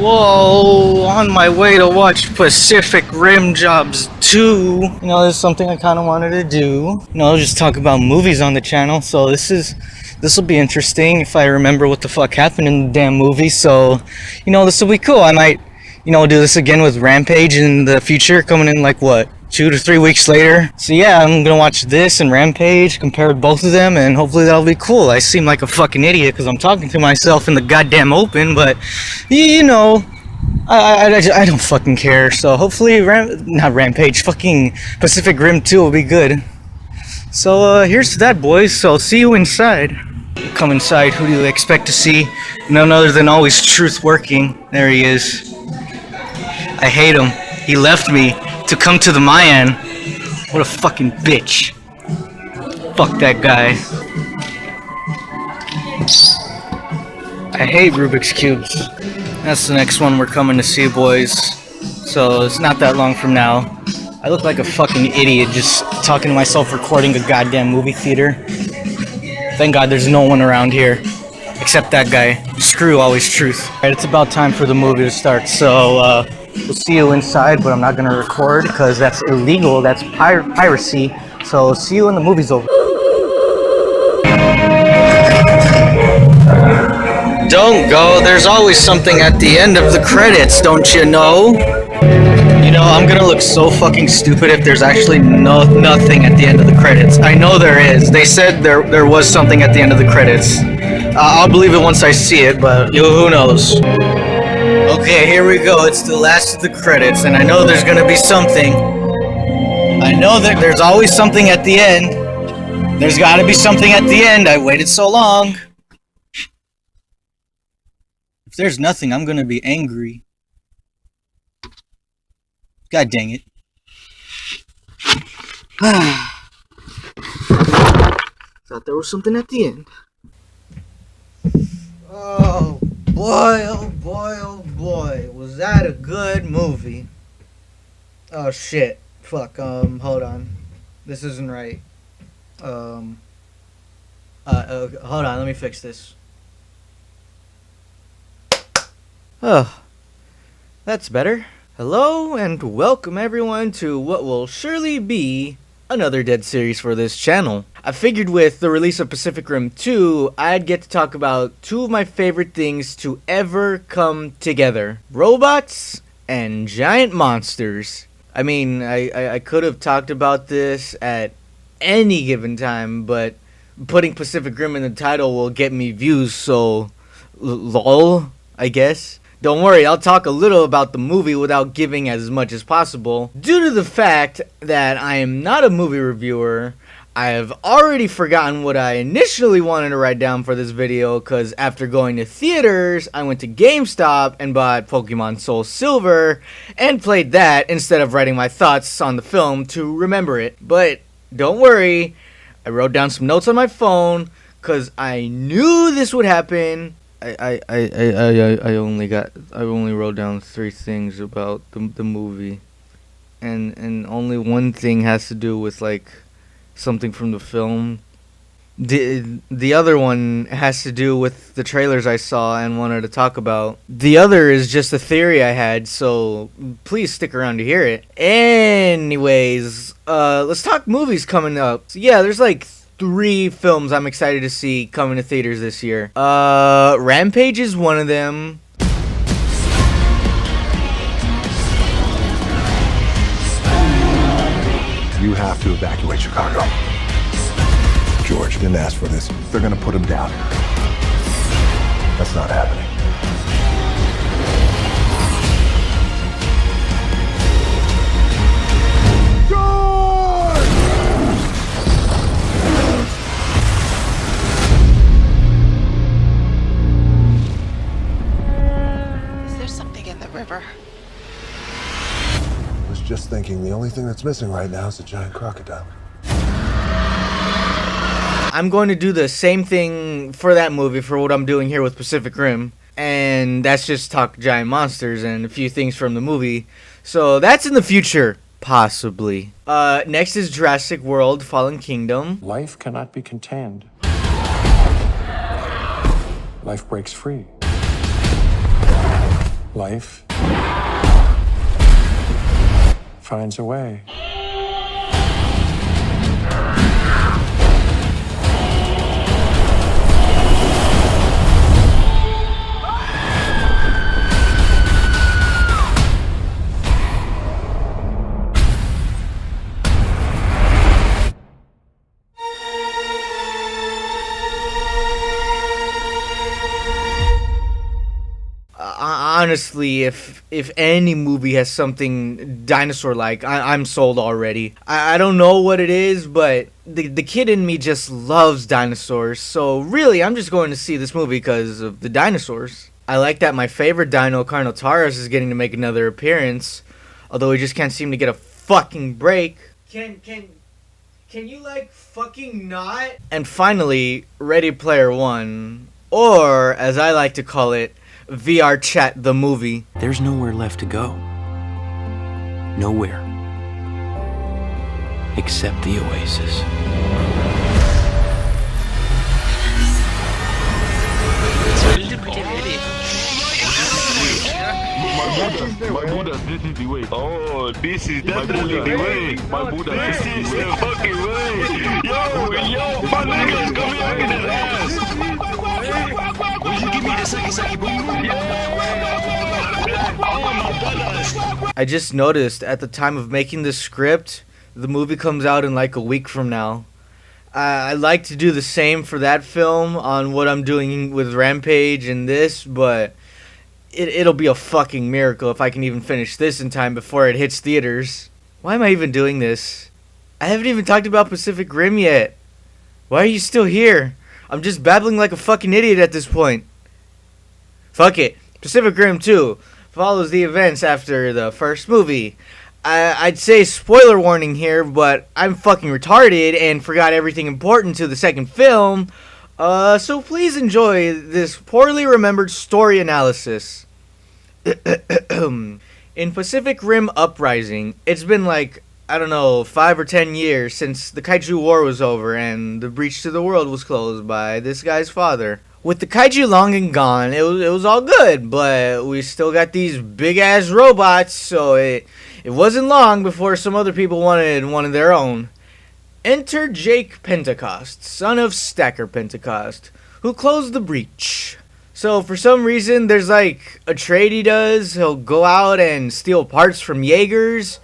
Whoa, on my way to watch Pacific Rimjobs 2. You know, this is something I kind of wanted to do. You know, just talk about movies on the channel. So this will be interesting if I remember what the fuck happened in the damn movie. So, you know, this will be cool. I might, you know, do this again with Rampage in the future, coming in like what, 2 to 3 weeks later. So yeah, I'm gonna watch this and Rampage, compare both of them, and hopefully that'll be cool. I seem like a fucking idiot because I'm talking to myself in the goddamn open, but you know, I don't fucking care. So hopefully not Rampage, fucking Pacific Rim 2 will be good. So here's to that, boys. So see you inside. Come inside. Who do you expect to see? None other than always Truth Working. There he is. I hate him. He left me to come to the Mayan. What a fucking bitch. Fuck that guy. I hate Rubik's Cubes. That's the next one we're coming to see, boys. So it's not that long from now. I look like a fucking idiot just talking to myself recording a goddamn movie theater. Thank God there's no one around here. Except that guy. Screw Always Truth. Alright, it's about time for the movie to start, so we'll see you inside, but I'm not gonna record because that's illegal. That's piracy. So see you when the movie's over. Don't go. There's always something at the end of the credits, don't you know? You know, I'm gonna look so fucking stupid if there's actually nothing at the end of the credits. I know there is. They said there was something at the end of the credits. I'll believe it once I see it, but who knows? Okay, here we go. It's the last of the credits, and I know there's gonna be something. I know that there's always something at the end. There's gotta be something at the end. I waited so long. If there's nothing, I'm gonna be angry. God dang it. Thought there was something at the end. Oh boy, oh boy, oh boy. Was that a good movie? Oh shit. Fuck, hold on. This isn't right. Hold on, let me fix this. Oh, that's better. Hello and welcome everyone to what will surely be another Dead series for this channel. I figured with the release of Pacific Rim 2, I'd get to talk about two of my favorite things to ever come together. Robots and giant monsters. I mean, I could have talked about this at any given time, but putting Pacific Rim in the title will get me views, so lol, I guess. Don't worry, I'll talk a little about the movie without giving as much as possible. Due to the fact that I am not a movie reviewer, I have already forgotten what I initially wanted to write down for this video, because after going to theaters, I went to GameStop and bought Pokemon Soul Silver and played that instead of writing my thoughts on the film to remember it. But don't worry, I wrote down some notes on my phone because I knew this would happen. I only wrote down 3 things about the movie, and only one thing has to do with like something from the film. The other one has to do with the trailers I saw and wanted to talk about. The other is just a theory I had, so please stick around to hear it. Anyways, let's talk movies coming up. So yeah, there's like 3 films I'm excited to see coming to theaters this year. Rampage is one of them. You have to evacuate Chicago. George didn't ask for this. They're gonna put him down. That's not happening. River. I was just thinking the only thing that's missing right now is a giant crocodile. I'm going to do the same thing for that movie for what I'm doing here with Pacific Rim, and that's just talk giant monsters and a few things from the movie. So that's in the future, possibly. Next is Jurassic World: Fallen Kingdom. Life cannot be contained. Life breaks free. Life finds a way. Honestly, if any movie has something dinosaur-like, I'm sold already. I don't know what it is, but the kid in me just loves dinosaurs. So really, I'm just going to see this movie because of the dinosaurs. I like that my favorite dino, Carnotaurus, is getting to make another appearance, although he just can't seem to get a fucking break. Can you like fucking not? And finally, Ready Player One, or as I like to call it, VR Chat the movie. There's nowhere left to go. Nowhere. Except the Oasis. My Buddha, this is the way. Oh, this is definitely the way. My Buddha, this is the fucking way. Yo, my nigga's coming out in his ass. Will you give me the saki boom? Oh, my brothers. I just noticed at the time of making this script, the movie comes out in like a week from now. I like to do the same for that film on what I'm doing with Rampage and this, but it'll be a fucking miracle if I can even finish this in time before it hits theaters. Why am I even doing this? I haven't even talked about Pacific Rim yet. Why are you still here? I'm just babbling like a fucking idiot at this point. Fuck it. Pacific Rim 2 follows the events after the first movie. I'd say spoiler warning here, but I'm fucking retarded and forgot everything important to the second film. So please enjoy this poorly remembered story analysis. In Pacific Rim Uprising, it's been like, I don't know, 5 or 10 years since the Kaiju War was over and the breach to the world was closed by this guy's father. With the Kaiju long and gone, it was all good, but we still got these big-ass robots, so it wasn't long before some other people wanted one of their own. Enter Jake Pentecost, son of Stacker Pentecost, who closed the breach. So for some reason, there's like a trade he does. He'll go out and steal parts from Jaegers.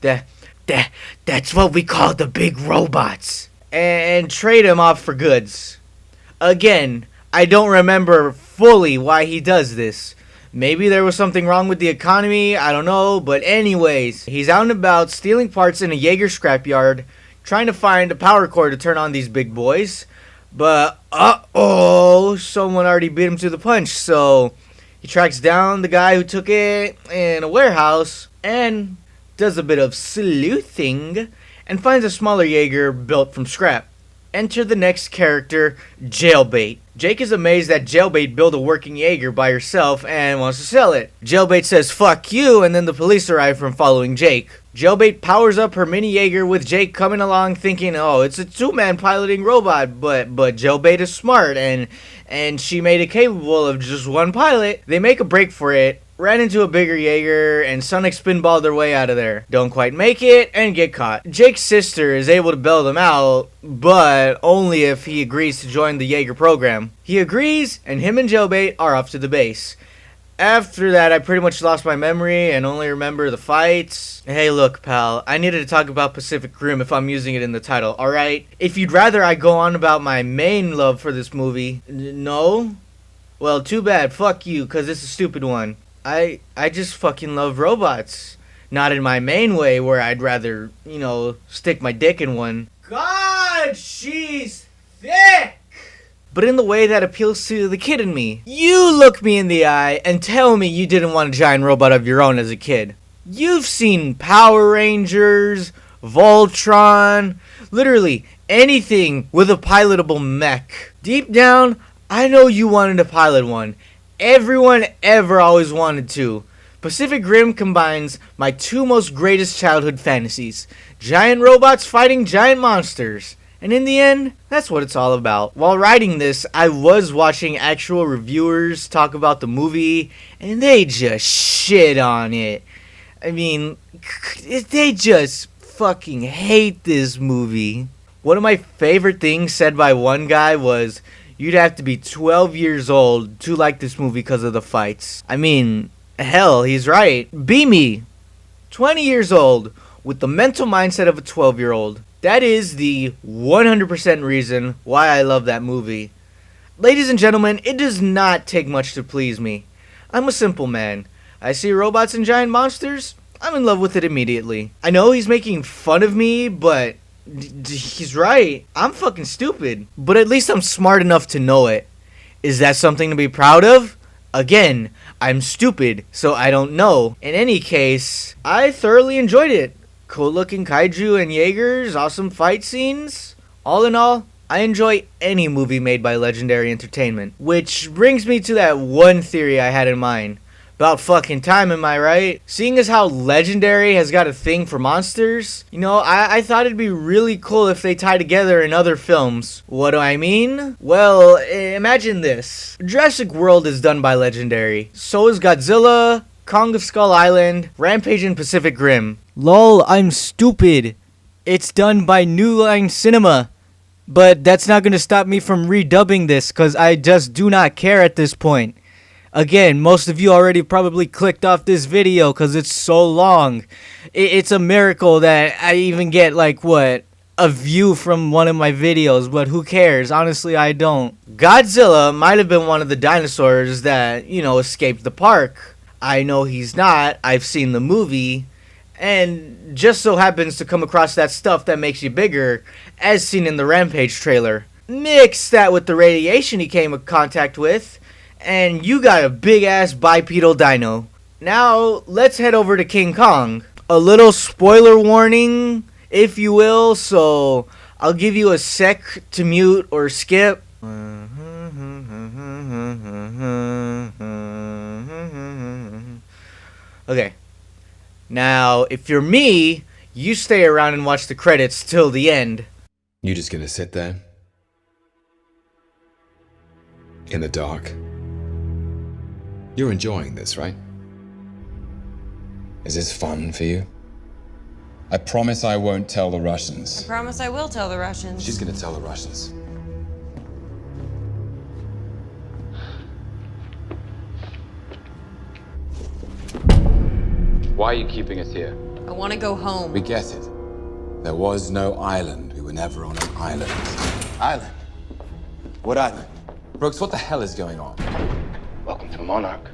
That's what we call the big robots. And trade them off for goods. Again, I don't remember fully why he does this. Maybe there was something wrong with the economy, I don't know. But anyways, he's out and about stealing parts in a Jaeger scrapyard, trying to find a power cord to turn on these big boys. But, someone already beat him to the punch. So he tracks down the guy who took it in a warehouse and does a bit of sleuthing and finds a smaller Jaeger built from scrap. Enter the next character, Jailbait. Jake is amazed that Jailbait built a working Jaeger by herself and wants to sell it. Jailbait says fuck you, and then the police arrive from following Jake. Jailbait powers up her mini Jaeger with Jake coming along thinking, oh, it's a two-man piloting robot, but Jailbait is smart and she made it capable of just one pilot. They make a break for it, ran into a bigger Jaeger, and Sonic spinballed their way out of there. Don't quite make it, and get caught. Jake's sister is able to bail them out, but only if he agrees to join the Jaeger program. He agrees, and him and Jailbait are off to the base. After that, I pretty much lost my memory and only remember the fights. Hey, look, pal, I needed to talk about Pacific Rim if I'm using it in the title, alright? If you'd rather I go on about my main love for this movie, no? Well, too bad, fuck you, cause it's a stupid one. I just fucking love robots. Not in my main way where I'd rather, stick my dick in one. God, she's thick! But in the way that appeals to the kid in me. You look me in the eye and tell me you didn't want a giant robot of your own as a kid. You've seen Power Rangers, Voltron, literally anything with a pilotable mech. Deep down, I know you wanted to pilot one. Everyone ever always wanted to. Pacific Rim combines my two most greatest childhood fantasies. Giant robots fighting giant monsters. And in the end, that's what it's all about. While writing this, I was watching actual reviewers talk about the movie, and they just shit on it. I mean, they just fucking hate this movie. One of my favorite things said by one guy was, you'd have to be 12 years old to like this movie because of the fights. I mean, hell, he's right. Be me, 20 years old, with the mental mindset of a 12-year-old. That is the 100% reason why I love that movie. Ladies and gentlemen, it does not take much to please me. I'm a simple man. I see robots and giant monsters, I'm in love with it immediately. I know he's making fun of me, but he's right. I'm fucking stupid. But at least I'm smart enough to know it. Is that something to be proud of? Again, I'm stupid, so I don't know. In any case, I thoroughly enjoyed it. Cool looking kaiju and Jaegers, awesome fight scenes. All in all, I enjoy any movie made by Legendary Entertainment. Which brings me to that one theory I had in mind. About fucking time, am I right? Seeing as how Legendary has got a thing for monsters, you know, I thought it'd be really cool if they tie together in other films. What do I mean? Well, imagine this. Jurassic World is done by Legendary. So is Godzilla, Kong of Skull Island, Rampage, and Pacific Rim. Lol, I'm stupid. It's done by New Line Cinema. But that's not gonna stop me from redubbing this, cause I just do not care at this point. Again, most of you already probably clicked off this video cause it's so long. It's a miracle that I even get a view from one of my videos, but who cares? Honestly, I don't. Godzilla might have been one of the dinosaurs that, escaped the park. I know he's not. I've seen the movie. And just so happens to come across that stuff that makes you bigger, as seen in the Rampage trailer. Mix that with the radiation he came in contact with, and you got a big-ass bipedal dino. Now, let's head over to King Kong. A little spoiler warning, if you will, so I'll give you a sec to mute or skip. Okay. Now, if you're me, you stay around and watch the credits till the end. You just gonna sit there? In the dark? You're enjoying this, right? Is this fun for you? I promise I won't tell the Russians. I promise I will tell the Russians. She's gonna tell the Russians. Why are you keeping us here? I want to go home. We get it. There was no island. We were never on an island. Island? What island? Brooks, what the hell is going on? Welcome to Monarch.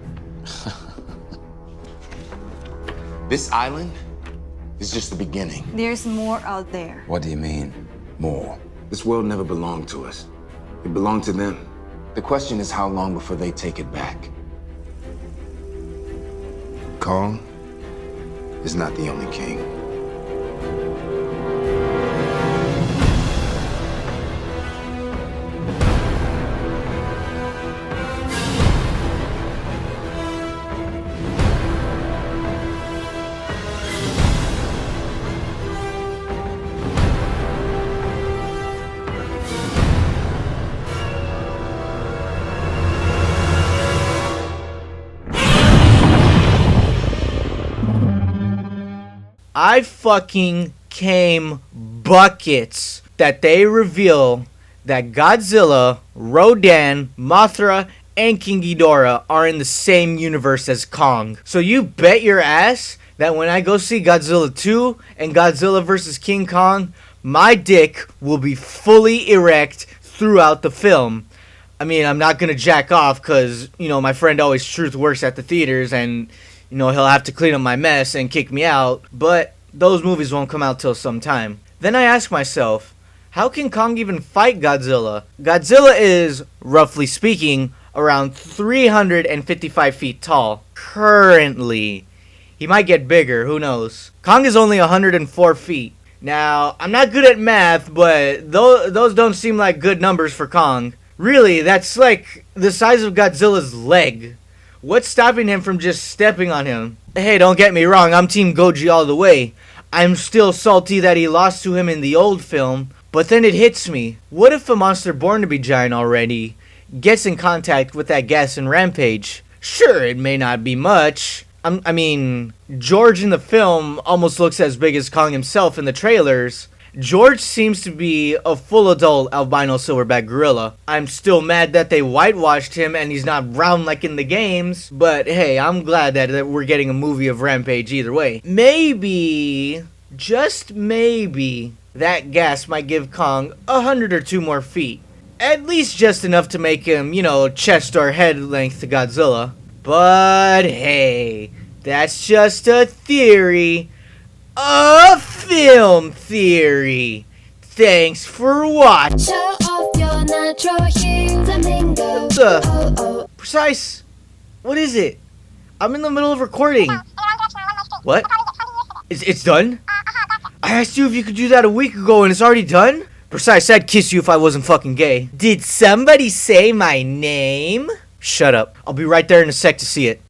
This island is just the beginning. There's more out there. What do you mean, more? This world never belonged to us. It belonged to them. The question is how long before they take it back. Kong is not the only king. I fucking came buckets that they reveal that Godzilla, Rodan, Mothra, and King Ghidorah are in the same universe as Kong. So you bet your ass that when I go see Godzilla 2 and Godzilla vs. King Kong, my dick will be fully erect throughout the film. I mean, I'm not gonna jack off because, my friend Always Truth works at the theaters and, he'll have to clean up my mess and kick me out. But those movies won't come out till some time. Then I ask myself, how can Kong even fight Godzilla? Godzilla is, roughly speaking, around 355 feet tall. Currently. He might get bigger, who knows. Kong is only 104 feet. Now, I'm not good at math, but those don't seem like good numbers for Kong. Really, that's like the size of Godzilla's leg. What's stopping him from just stepping on him? Hey, don't get me wrong, I'm Team Goji all the way. I'm still salty that he lost to him in the old film, but But then it hits me. What if a monster born to be giant already gets in contact with that gas in Rampage? Sure, it may not be much. I mean, George in the film almost looks as big as Kong himself in the trailers. George seems to be a full adult albino silverback gorilla. I'm still mad that they whitewashed him and he's not brown like in the games. But hey, I'm glad that we're getting a movie of Rampage either way. Maybe, just maybe, that gas might give Kong 100 or 2 more feet. At least just enough to make him, you know, chest or head length to Godzilla. But hey, that's just a theory. A film theory. Thanks for watching. Show off your natural hue, flamingo. Precise. What is it? I'm in the middle of recording. What? It's done? I asked you if you could do that a week ago and it's already done? Precise, I'd kiss you if I wasn't fucking gay. Did somebody say my name? Shut up. I'll be right there in a sec to see it.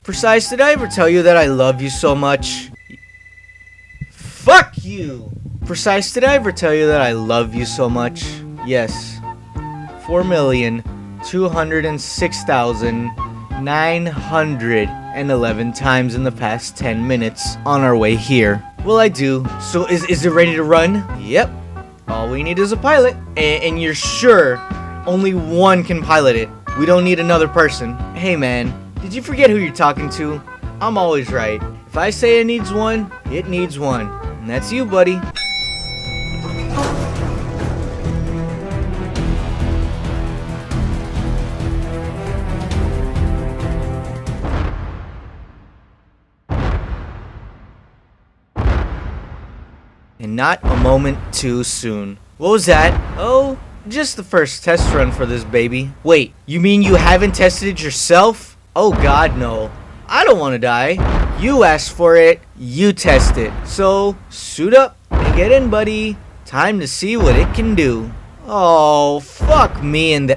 Precise, did I ever tell you that I love you so much? Fuck you! Precise, did I ever tell you that I love you so much? Yes. 4,206,911 times in the past 10 minutes on our way here. Well, I do. So is it ready to run? Yep. All we need is a pilot. And you're sure only one can pilot it. We don't need another person. Hey man, did you forget who you're talking to? I'm always right. If I say it needs one, it needs one. And that's you, buddy. And not a moment too soon. What was that? Oh, just the first test run for this baby. Wait, you mean you haven't tested it yourself? Oh god, no. I don't want to die. You asked for it, you test it. So, suit up and get in, buddy. Time to see what it can do. Oh, fuck me and the...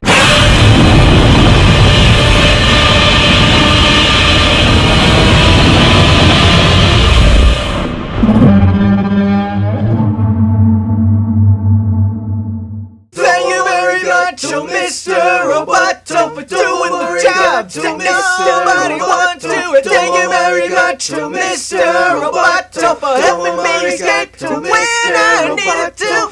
Mr. Roboto for doing the job to nobody want to do it. Thank you very much to Mr. Roboto for helping me escape to when I needed to.